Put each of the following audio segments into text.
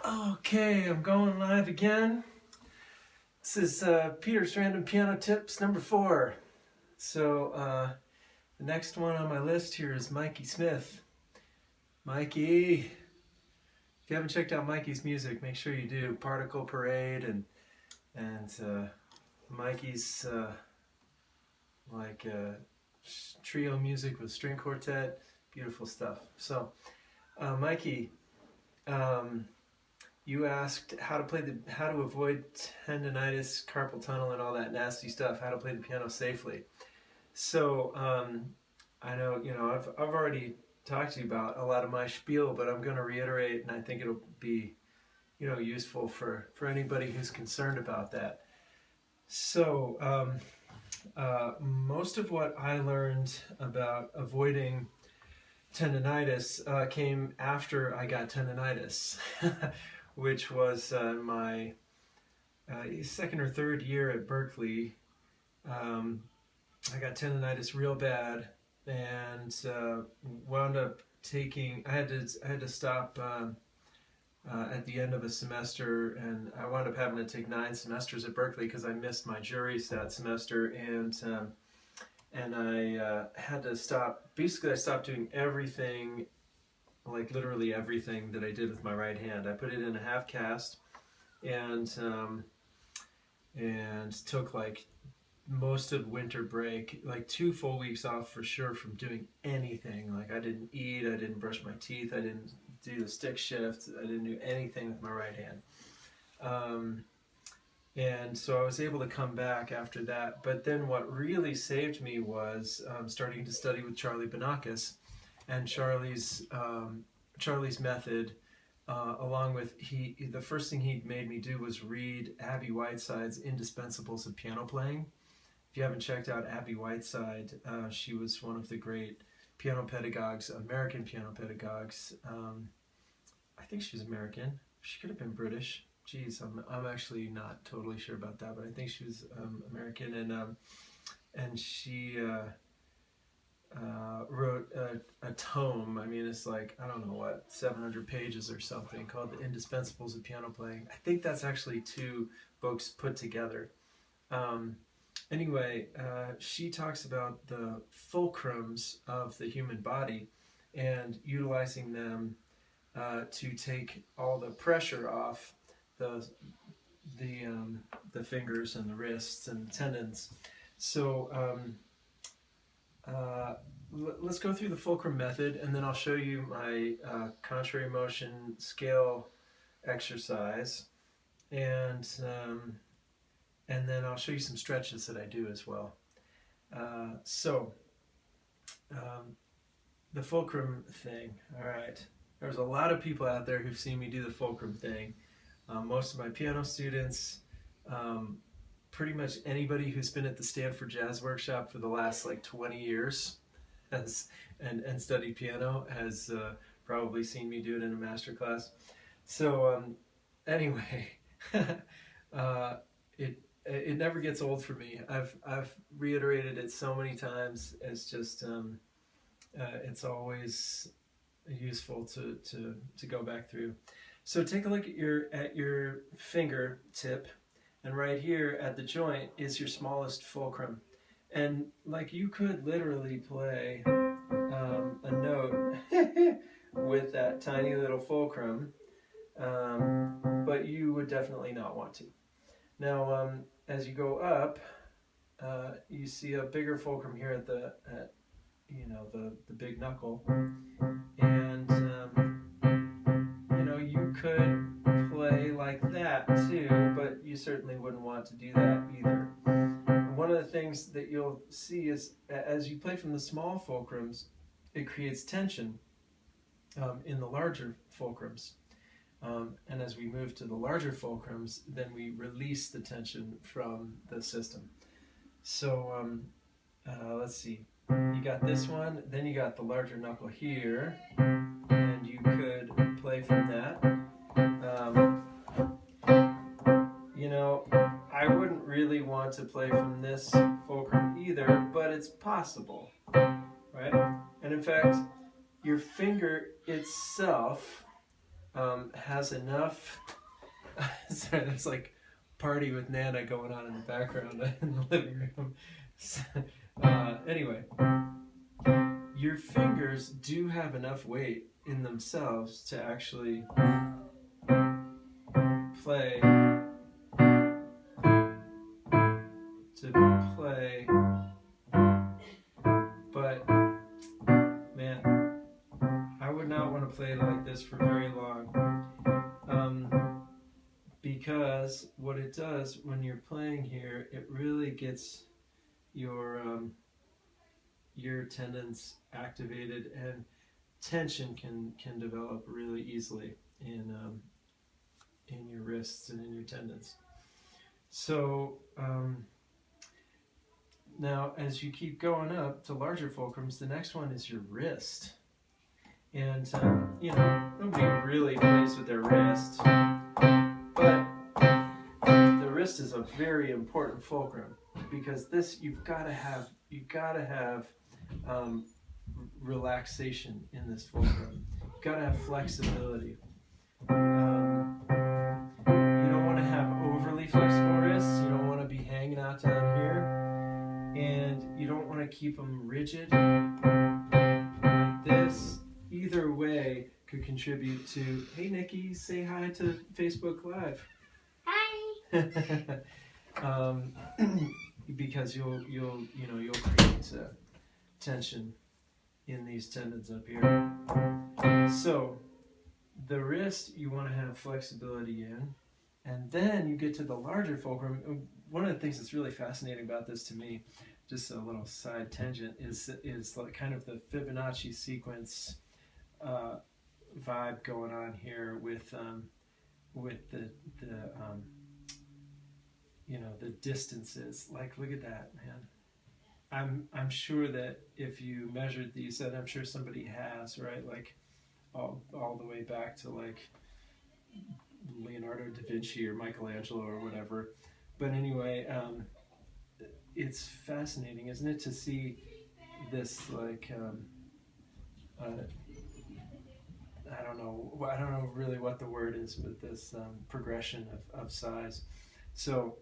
Okay, I'm going live again. This is Peter's Random Piano Tips number 4. So the next one on my list here is Mikey Smith. Mikey, if you haven't checked out Mikey's music, make sure you do. Particle Parade and Mikey's trio music with string quartet, beautiful stuff. So Mikey, you asked how to avoid tendinitis, carpal tunnel, and all that nasty stuff. How to play the piano safely. So I know I've already talked to you about a lot of my spiel, but I'm going to reiterate, and I think it'll be useful for anybody who's concerned about that. So most of what I learned about avoiding tendinitis came after I got tendinitis. Which was my second or third year at Berkeley. I got tendinitis real bad, and wound up taking. I had to stop at the end of a semester, and I wound up having to take 9 semesters at Berkeley because I missed my juries that semester, and I had to stop. Basically, I stopped doing everything. Like literally everything that I did with my right hand. I put it in a half cast and took like most of winter break, like 2 full weeks off for sure from doing anything. Like I didn't eat, I didn't brush my teeth, I didn't do the stick shift, I didn't do anything with my right hand. And so I was able to come back after that. But then what really saved me was starting to study with Charlie Banakis. And Charlie's method, along with the first thing he made me do was read Abby Whiteside's Indispensables of Piano Playing. If you haven't checked out Abby Whiteside, she was one of the great piano pedagogues, American piano pedagogues. I think she's American. She could have been British. Geez, I'm actually not totally sure about that, but I think she was American, and she wrote a tome. I mean, it's like, I don't know what, 700 pages or something, called The Indispensables of Piano Playing. I think that's actually 2 books put together. Anyway, she talks about the fulcrums of the human body and utilizing them to take all the pressure off the fingers and the wrists and the tendons. So let's go through the fulcrum method, and then I'll show you my contrary motion scale exercise, and then I'll show you some stretches that I do as well. The fulcrum thing. All right, there's a lot of people out there who've seen me do the fulcrum thing. Most of my piano students, pretty much anybody who's been at the Stanford Jazz Workshop for the last like 20 years and studied piano has probably seen me do it in a master class. So anyway, it never gets old for me. I've reiterated it so many times. It's just it's always useful to go back through. So take a look at your finger tip. And right here at the joint is your smallest fulcrum. And like you could literally play a note with that tiny little fulcrum, but you would definitely not want to. Now, as you go up, you see a bigger fulcrum here at the big knuckle, and you could play like that too, but you certainly wouldn't want to do that either. And one of the things that you'll see is as you play from the small fulcrums, it creates tension in the larger fulcrums. And as we move to the larger fulcrums, then we release the tension from the system. So let's see. You got this one, then you got the larger knuckle here, and you could play from that. I wouldn't really want to play from this fulcrum either, but it's possible, right? And in fact, your finger itself has enough. Sorry, there's like party with Nana going on in the background in the living room. So, anyway, your fingers do have enough weight in themselves to actually play, but man, I would not want to play like this for very long, because what it does when you're playing here, it really gets your tendons activated, and tension can develop really easily in your wrists and in your tendons. So now as you keep going up to larger fulcrums, the next one is your wrist. And you know, nobody really plays with their wrist, but the wrist is a very important fulcrum, because this you've got to have relaxation in this fulcrum. You've got to have flexibility. You don't want to have overly flexible wrists. You don't want to be hanging out down here, and you don't want to keep them rigid like this. Either way could contribute to, hey Nikki, say hi to Facebook Live. Hi. Because you'll create tension in these tendons up here. So the wrist you want to have flexibility in, and then you get to the larger fulcrum. One of the things that's really fascinating about this to me, just a little side tangent, is like kind of the Fibonacci sequence vibe going on here with the the distances. Like, look at that, man. I'm sure that if you measured these, and I'm sure somebody has, right? Like all the way back to like Leonardo da Vinci or Michelangelo or whatever. But anyway, it's fascinating, isn't it, to see this like I don't know really what the word is, but this progression of size. So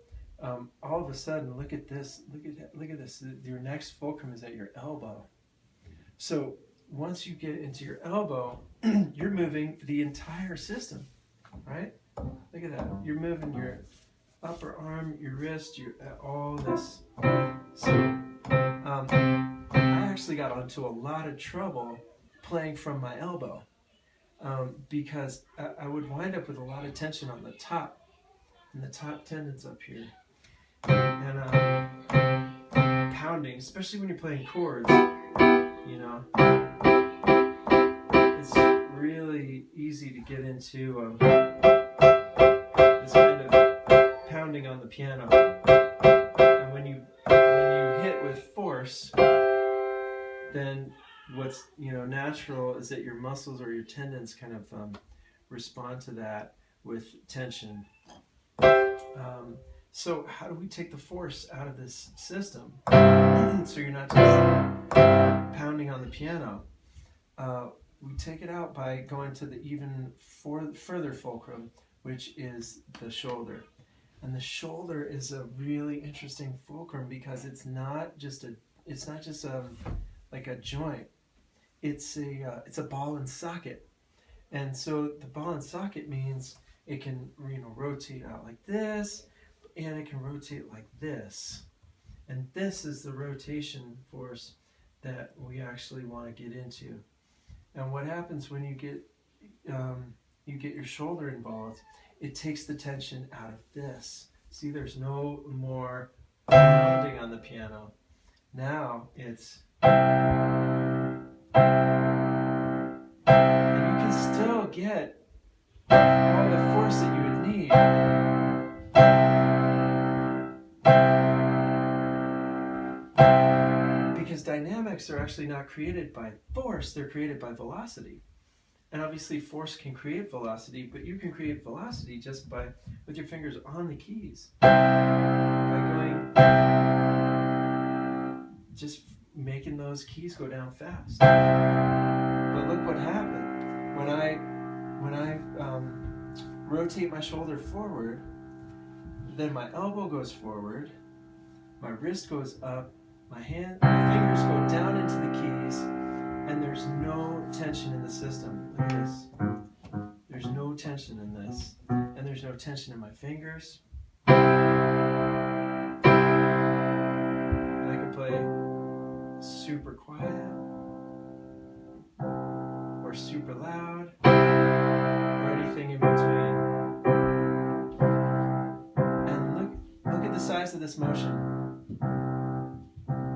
all of a sudden, look at this. Look at this. Your next fulcrum is at your elbow. So once you get into your elbow, you're moving the entire system, right? Look at that. You're moving your upper arm, your wrist, all this. So I actually got into a lot of trouble playing from my elbow, because I would wind up with a lot of tension on the top, and the top tendons up here, and pounding, especially when you're playing chords. You know, it's really easy to get into this kind of pounding on the piano, and when you hit with force, then what's natural is that your muscles or your tendons kind of respond to that with tension. So how do we take the force out of this system so you're not just pounding on the piano? We take it out by going to the even further fulcrum, which is the shoulder. And the shoulder is a really interesting fulcrum, because it's not just like a joint. It's a ball and socket. And so the ball and socket means it can rotate out like this, and it can rotate like this. And this is the rotation force that we actually want to get into. And what happens when you get your shoulder involved, it takes the tension out of this. See, there's no more pounding on the piano. Now it's, and you can still get all the force that you would need. Because dynamics are actually not created by force, they're created by velocity. And obviously force can create velocity, but you can create velocity just with your fingers on the keys. By just making those keys go down fast. But look what happened. when I rotate my shoulder forward, then my elbow goes forward, my wrist goes up, my fingers go down into the keys, and there's no tension in the system. Look at this. There's no tension in this. And there's no tension in my fingers. And I can play super quiet, or super loud, or anything in between. And look at the size of this motion.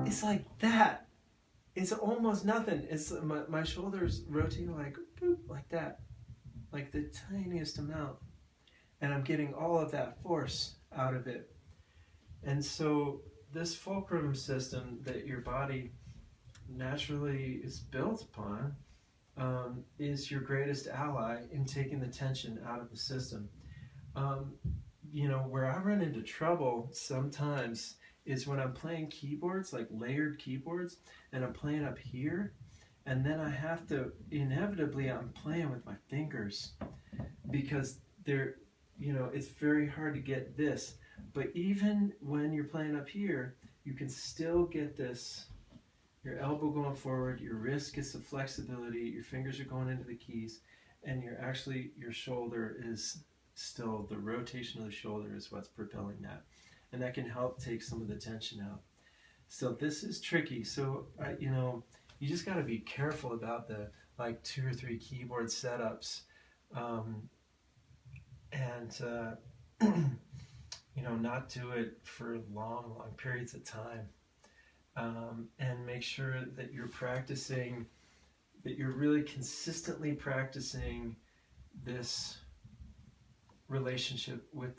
It's like that. It's almost nothing. It's my shoulders rotating like boop, like that, like the tiniest amount, and I'm getting all of that force out of it. And so this fulcrum system that your body naturally is built upon is your greatest ally in taking the tension out of the system. You know, where I run into trouble sometimes is when I'm playing keyboards, like layered keyboards, and I'm playing up here, and then I have to, inevitably, I'm playing with my fingers because they're, you know, it's very hard to get this. But even when you're playing up here, you can still get this, your elbow going forward, your wrist gets the flexibility, your fingers are going into the keys, and you're actually, your shoulder is still, the rotation of the shoulder is what's propelling that. And that can help take some of the tension out. So this is tricky. So, you know, you just got to be careful about the like 2 or 3 keyboard setups, and you know, not do it for long periods of time, and make sure that you're practicing, that you're really consistently practicing this relationship with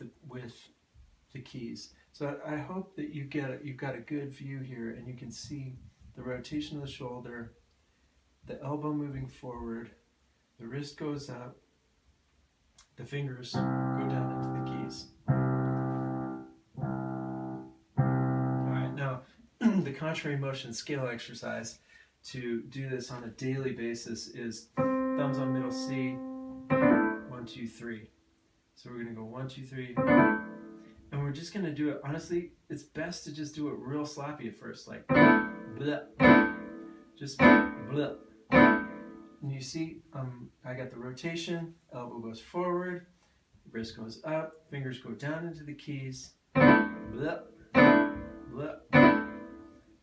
the keys. So I hope that you've got a good view here, and you can see the rotation of the shoulder, the elbow moving forward, the wrist goes up, the fingers go down into the keys. Alright, now the contrary motion scale exercise to do this on a daily basis is thumbs on middle C, 1, 2, 3. So we're going to go 1, 2, 3, and we're just going to do it, honestly, it's best to just do it real sloppy at first, like blah, just blah. And you see, I got the rotation, elbow goes forward, wrist goes up, fingers go down into the keys, blah, blah.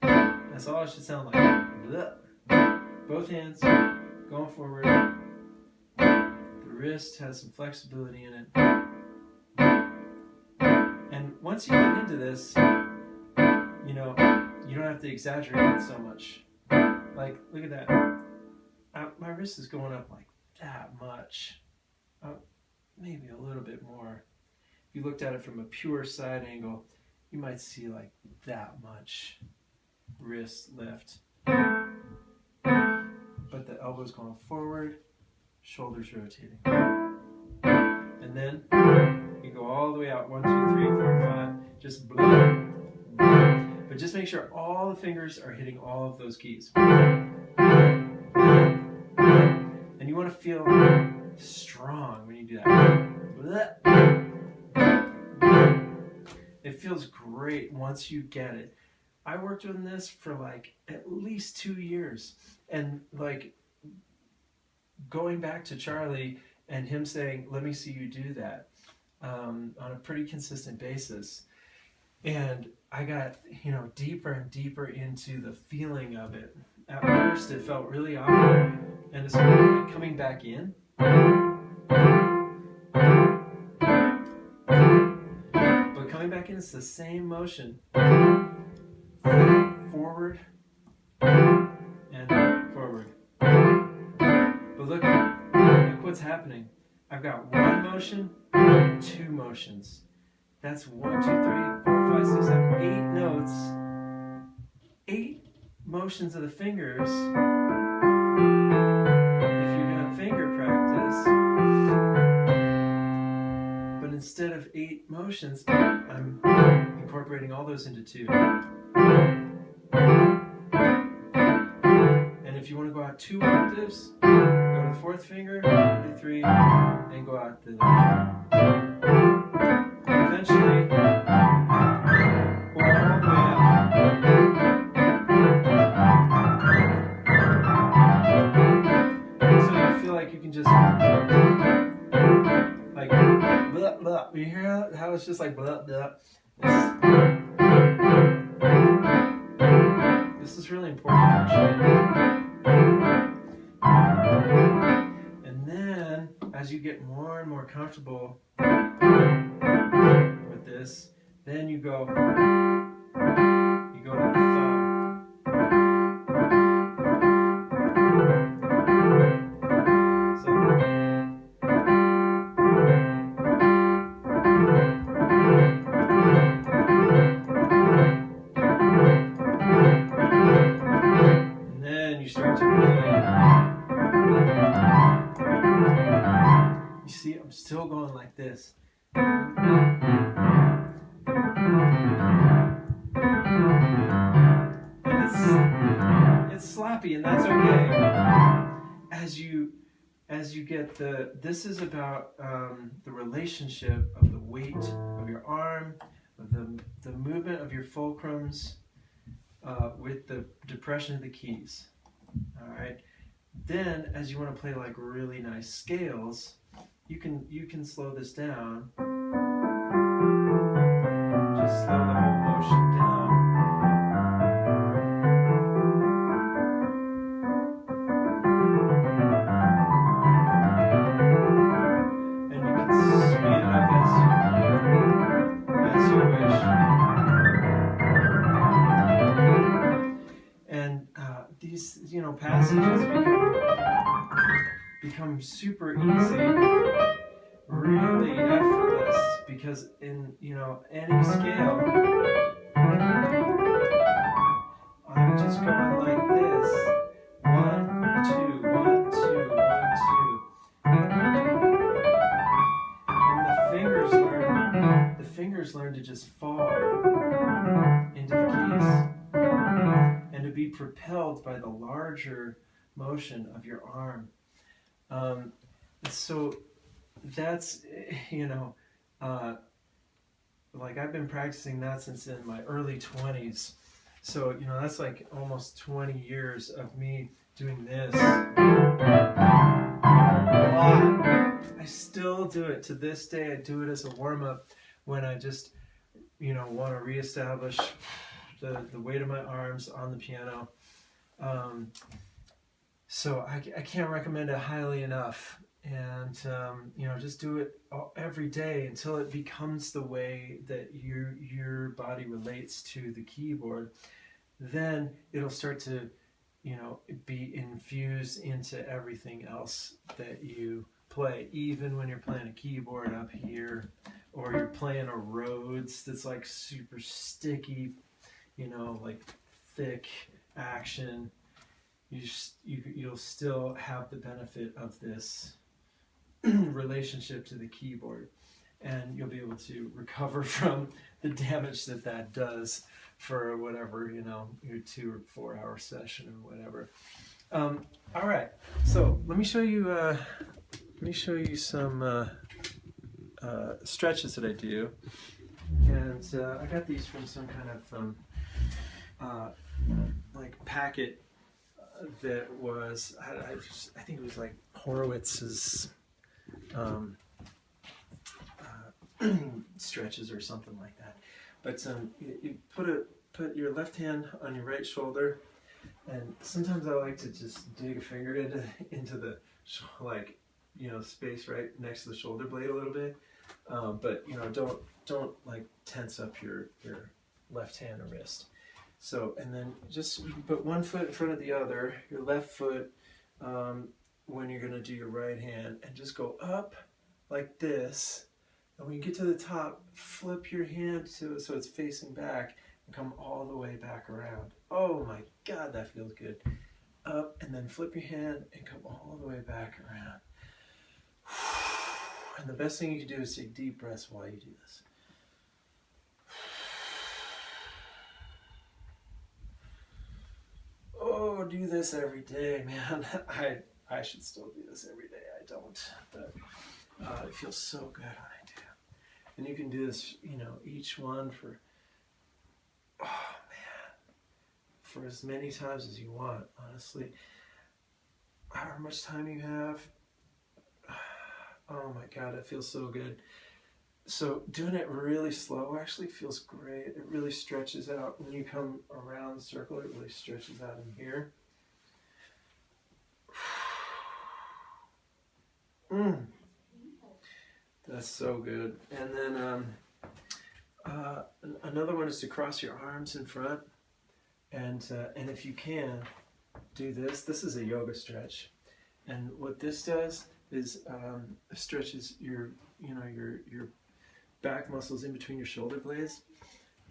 That's all it should sound like, blah. Both hands going forward, the wrist has some flexibility in it. And once you get into this, you know, you don't have to exaggerate it so much. Like, look at that. My wrist is going up like that much. Maybe a little bit more. If you looked at it from a pure side angle, you might see like that much wrist lift. But the elbow's going forward, shoulders rotating. And then you go all the way out, 1, 2, 3, 4, 5, just blah, blah. But just make sure all the fingers are hitting all of those keys. And you want to feel strong when you do that. It feels great once you get it. I worked on this for like at least 2 years, and like going back to Charlie and him saying, let me see you do that, on a pretty consistent basis. And I got, you know, deeper and deeper into the feeling of it. At first it felt really awkward, and it's like coming back in. But coming back in, it's the same motion. Forward and forward. But look what's happening. I've got 1 motion, 2 motions. That's 1, 2, 3, 4, 5, 6, 7, 8 notes. 8 motions of the fingers. If you're doing finger practice. But instead of 8 motions, I'm incorporating all those into 2. And if you want to go out 2 octaves, go to the fourth finger, do 3, and go out to the eventually go all the way out. So you feel like you can just like blah blah. You hear how it's just like blah blah. This is really important actually. And then as you get more and more comfortable with this, then you go to the thumb. So and then you start to really, you see, I'm still going like this. It's sloppy, and that's okay. As you get this is about the relationship of the weight of your arm, of the movement of your fulcrums with the depression of the keys. All right. Then, as you want to play like really nice scales, you can slow this down. Just slow the whole motion down. And you can speed it up as you wish. And these, passages become super easy, really effortless, because in any scale, I'm just going like this. 1, 2, 1, 2, 1, 2. And the fingers learn to just fall into the keys and to be propelled by the larger motion of your arm. So that's, like I've been practicing that since in my early 20s. So, that's like almost 20 years of me doing this a lot. I still do it to this day. I do it as a warm-up when I just, want to reestablish the weight of my arms on the piano. So I can't recommend it highly enough. And, just do it every day until it becomes the way that your body relates to the keyboard. Then it'll start to, be infused into everything else that you play. Even when you're playing a keyboard up here, or you're playing a Rhodes that's like super sticky, like thick action, you'll still have the benefit of this relationship to the keyboard, and you'll be able to recover from the damage that does for whatever, your 2 or 4 hour session or whatever. All right, so let me show you some stretches that I do, and I got these from some kind of like packet that was I think it was like Horowitz's stretches or something like that. But you put your left hand on your right shoulder, and sometimes I like to just dig a finger into the space right next to the shoulder blade a little bit. But don't like tense up your left hand or wrist. So, and then just you can put one foot in front of the other, your left foot when you're going to do your right hand, and just go up like this. And when you get to the top, flip your hand so it's facing back and come all the way back around. Oh my God, that feels good. Up, and then flip your hand and come all the way back around. And the best thing you can do is take deep breaths while you do this. Oh, do this every day, man. I should still do this every day. I don't, but it feels so good when I do. And you can do this, you know, each one for, oh man, for as many times as you want, honestly. However much time you have, oh my God, it feels so good. So doing it really slow actually feels great. It really stretches out. When you come around the circle, it really stretches out in here. That's so good. And then another one is to cross your arms in front. And if you can, do this. This is a yoga stretch. And what this does is stretches your back muscles in between your shoulder blades.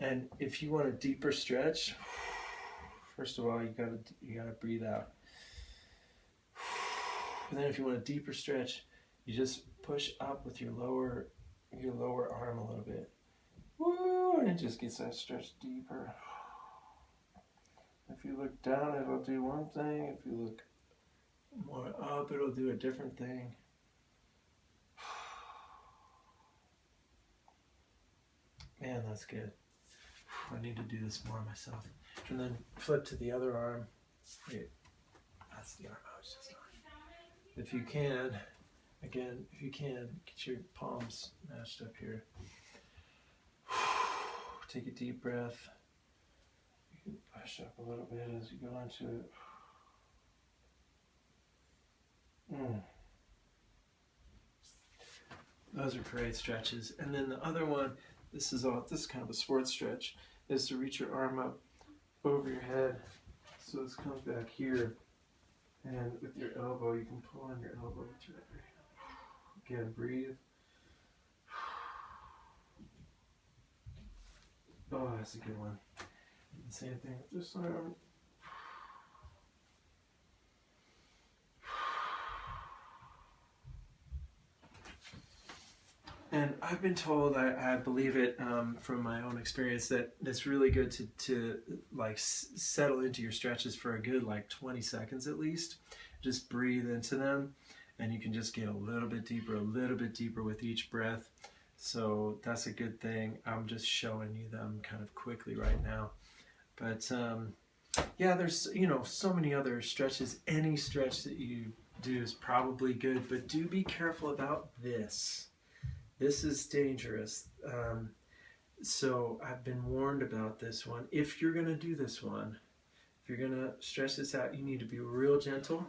And if you want a deeper stretch, first of all, you gotta breathe out. And then if you want a deeper stretch, you just push up with your lower arm a little bit. Woo, and it just gets that stretch deeper. If you look down, it'll do one thing. If you look more up, it'll do a different thing. Man, that's good. I need to do this more myself. And then flip to the other arm. Wait, that's the arm I was just on. If you can, again, if you can, get your palms matched up here. Take a deep breath. You can push up a little bit as you go into it. Those are great stretches. And then the other one, this is kind of a sports stretch, is to reach your arm up over your head. So this comes back here, and with your elbow, you can pull on your elbow to it. Again, breathe. Oh, that's a good one. And the same thing with this arm. And I've been told, I believe it from my own experience, that it's really good to like settle into your stretches for a good like 20 seconds at least. Just breathe into them, and you can just get a little bit deeper with each breath. So that's a good thing. I'm just showing you them kind of quickly right now. But yeah, there's, you know, so many other stretches. Any stretch that you do is probably good, but do be careful about this. This is dangerous. So I've been warned about this one. If you're going to do this one, if you're going to stretch this out, you need to be real gentle.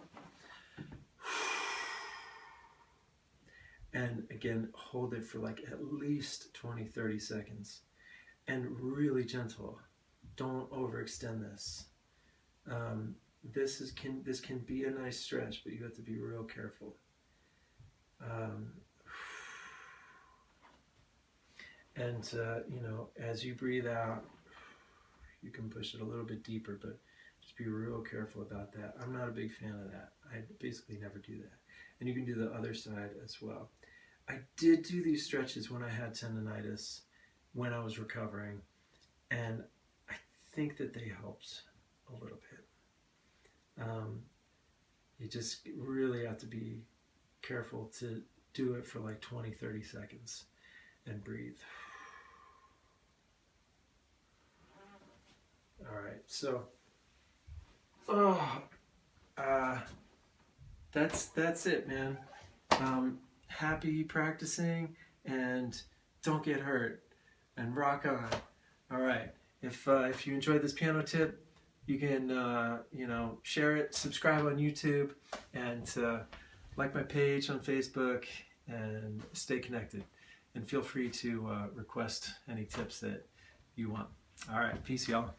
And again, hold it for like at least 20-30 seconds. And really gentle. Don't overextend this. This can be a nice stretch, but you have to be real careful. And you know, as you breathe out, you can push it a little bit deeper, but just be real careful about that. I'm not a big fan of that. I basically never do that. And you can do the other side as well. I did do these stretches when I had tendinitis, when I was recovering, and I think that they helped a little bit. You just really have to be careful to do it for like 20-30 seconds and breathe. All right, so that's it, man. Happy practicing, and don't get hurt, and rock on. All right, if you enjoyed this piano tip, you can you know, share it, subscribe on YouTube, and like my page on Facebook, and stay connected. And feel free to request any tips that you want. All right, peace, y'all.